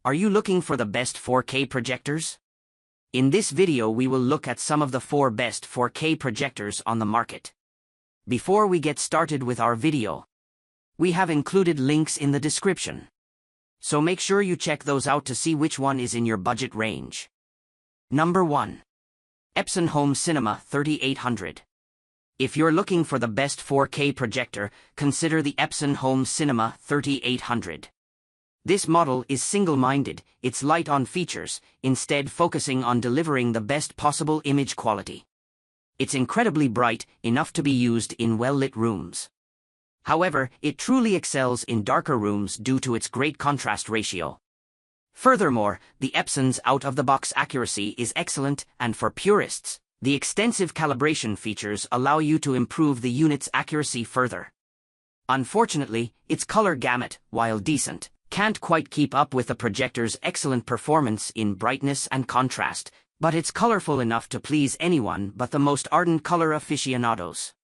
Are you looking for the best 4K projectors? In this video we will look at some of the 4 best 4K projectors on the market. Before we get started with our video, we have included links in the description. So make sure you check those out to see which one is in your budget range. Number 1. Epson Home Cinema 3800. If you're looking for the best 4K projector, consider the Epson Home Cinema 3800. This model is single-minded, it's light on features, instead focusing on delivering the best possible image quality. It's incredibly bright, enough to be used in well-lit rooms. However, it truly excels in darker rooms due to its great contrast ratio. Furthermore, the Epson's out-of-the-box accuracy is excellent, and for purists, the extensive calibration features allow you to improve the unit's accuracy further. Unfortunately, its color gamut, while decent, can't quite keep up with the projector's excellent performance in brightness and contrast, but it's colorful enough to please anyone but the most ardent color aficionados.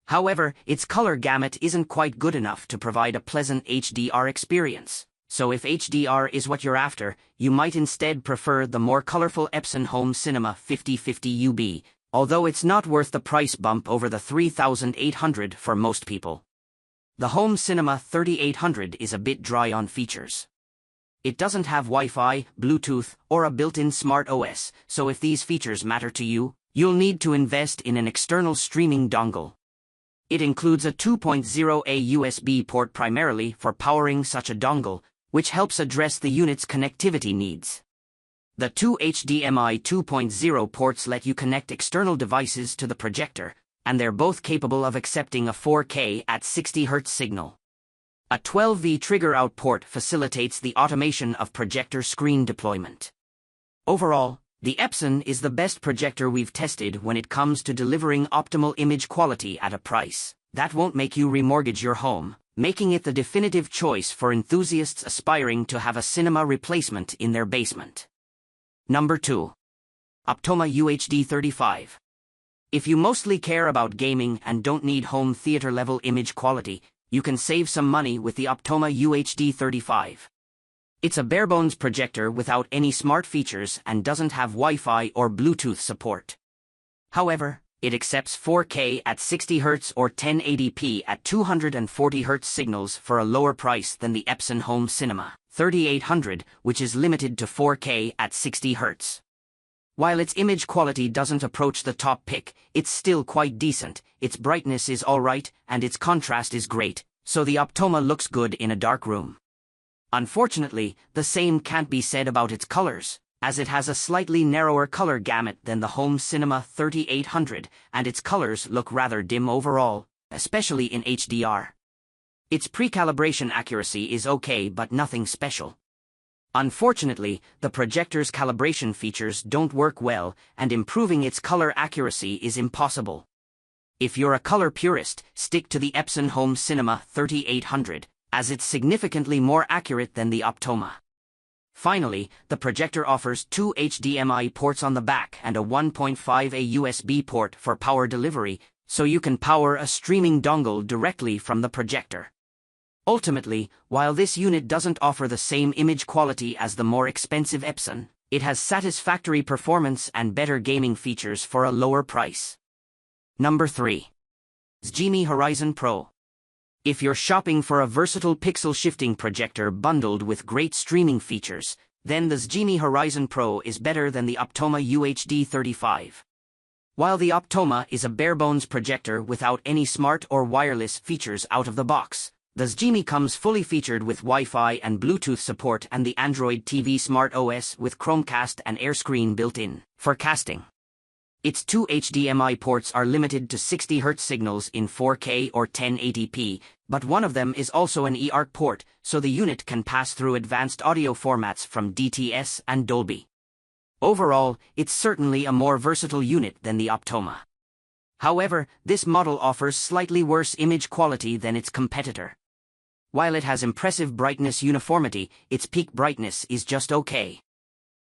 However, its color gamut isn't quite good enough to provide a pleasant HDR experience, so if HDR is what you're after, you might instead prefer the more colorful Epson Home Cinema 5050 UB, although it's not worth the price bump over the $3,800 for most people. The Home Cinema 3800 is a bit dry on features. It doesn't have Wi-Fi, Bluetooth, or a built-in smart OS, so if these features matter to you, you'll need to invest in an external streaming dongle. It includes a 2.0A USB port primarily for powering such a dongle, which helps address the unit's connectivity needs. The two HDMI 2.0 ports let you connect external devices to the projector, and they're both capable of accepting a 4K at 60 Hz signal. A 12V trigger-out port facilitates the automation of projector screen deployment. Overall, the Epson is the best projector we've tested when it comes to delivering optimal image quality at a price that won't make you remortgage your home, making it the definitive choice for enthusiasts aspiring to have a cinema replacement in their basement. Number 2. Optoma UHD35. If you mostly care about gaming and don't need home theater-level image quality, you can save some money with the Optoma UHD35. It's a bare-bones projector without any smart features and doesn't have Wi-Fi or Bluetooth support. However, it accepts 4K at 60 Hz or 1080p at 240 Hz signals for a lower price than the Epson Home Cinema 3800, which is limited to 4K at 60 Hz. While its image quality doesn't approach the top pick, it's still quite decent, its brightness is alright, and its contrast is great, so the Optoma looks good in a dark room. Unfortunately, the same can't be said about its colors, as it has a slightly narrower color gamut than the Home Cinema 3800, and its colors look rather dim overall, especially in HDR. Its pre-calibration accuracy is okay but nothing special. Unfortunately, the projector's calibration features don't work well, and improving its color accuracy is impossible. If you're a color purist, stick to the Epson Home Cinema 3800, as it's significantly more accurate than the Optoma. Finally, the projector offers 2 HDMI ports on the back and a 1.5A USB port for power delivery, so you can power a streaming dongle directly from the projector. Ultimately, while this unit doesn't offer the same image quality as the more expensive Epson, it has satisfactory performance and better gaming features for a lower price. Number 3. XGIMI Horizon Pro. If you're shopping for a versatile pixel-shifting projector bundled with great streaming features, then the XGIMI Horizon Pro is better than the Optoma UHD35. While the Optoma is a bare-bones projector without any smart or wireless features out of the box, the XGIMI comes fully featured with Wi-Fi and Bluetooth support and the Android TV Smart OS with Chromecast and AirScreen built in for casting. Its 2 HDMI ports are limited to 60 Hz signals in 4K or 1080p, but one of them is also an eARC port, so the unit can pass through advanced audio formats from DTS and Dolby. Overall, it's certainly a more versatile unit than the Optoma. However, this model offers slightly worse image quality than its competitor. While it has impressive brightness uniformity, its peak brightness is just okay.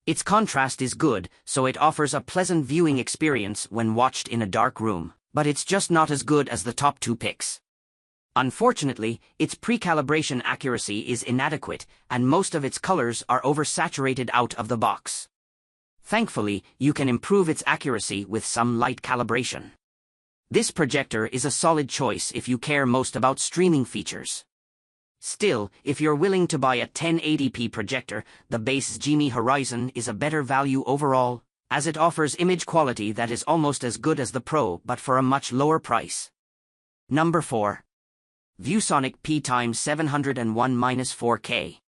Its contrast is good, so it offers a pleasant viewing experience when watched in a dark room, but it's just not as good as the top 2 picks. Unfortunately, its pre-calibration accuracy is inadequate, and most of its colors are oversaturated out of the box. Thankfully, you can improve its accuracy with some light calibration. This projector is a solid choice if you care most about streaming features. Still, if you're willing to buy a 1080p projector, the base Genie Horizon is a better value overall, as it offers image quality that is almost as good as the Pro but for a much lower price. Number 4. ViewSonic P701-4K.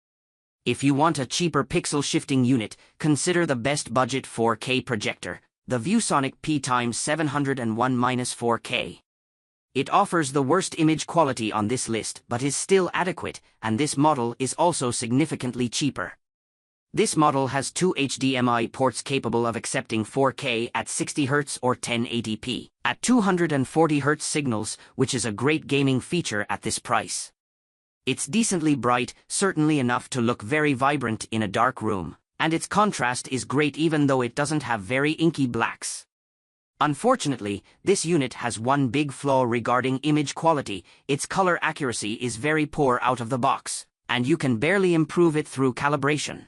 If you want a cheaper pixel shifting unit, consider the best budget 4K projector, the ViewSonic P701-4K. It offers the worst image quality on this list but is still adequate, and this model is also significantly cheaper. This model has two HDMI ports capable of accepting 4K at 60Hz or 1080p at 240Hz signals, which is a great gaming feature at this price. It's decently bright, certainly enough to look very vibrant in a dark room, and its contrast is great even though it doesn't have very inky blacks. Unfortunately, this unit has one big flaw regarding image quality: its color accuracy is very poor out of the box, and you can barely improve it through calibration.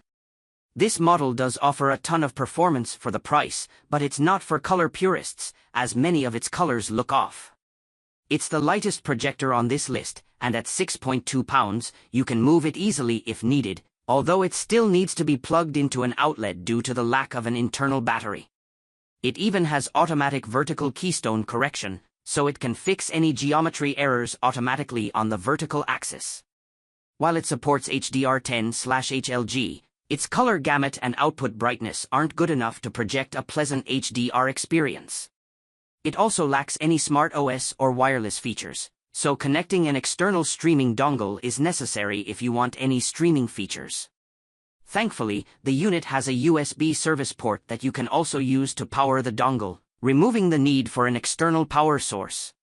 This model does offer a ton of performance for the price, but it's not for color purists, as many of its colors look off. It's the lightest projector on this list, and at 6.2 pounds, you can move it easily if needed, although it still needs to be plugged into an outlet due to the lack of an internal battery. It even has automatic vertical keystone correction, so it can fix any geometry errors automatically on the vertical axis. While it supports HDR10/HLG, its color gamut and output brightness aren't good enough to project a pleasant HDR experience. It also lacks any smart OS or wireless features, so connecting an external streaming dongle is necessary if you want any streaming features. Thankfully, the unit has a USB service port that you can also use to power the dongle, removing the need for an external power source.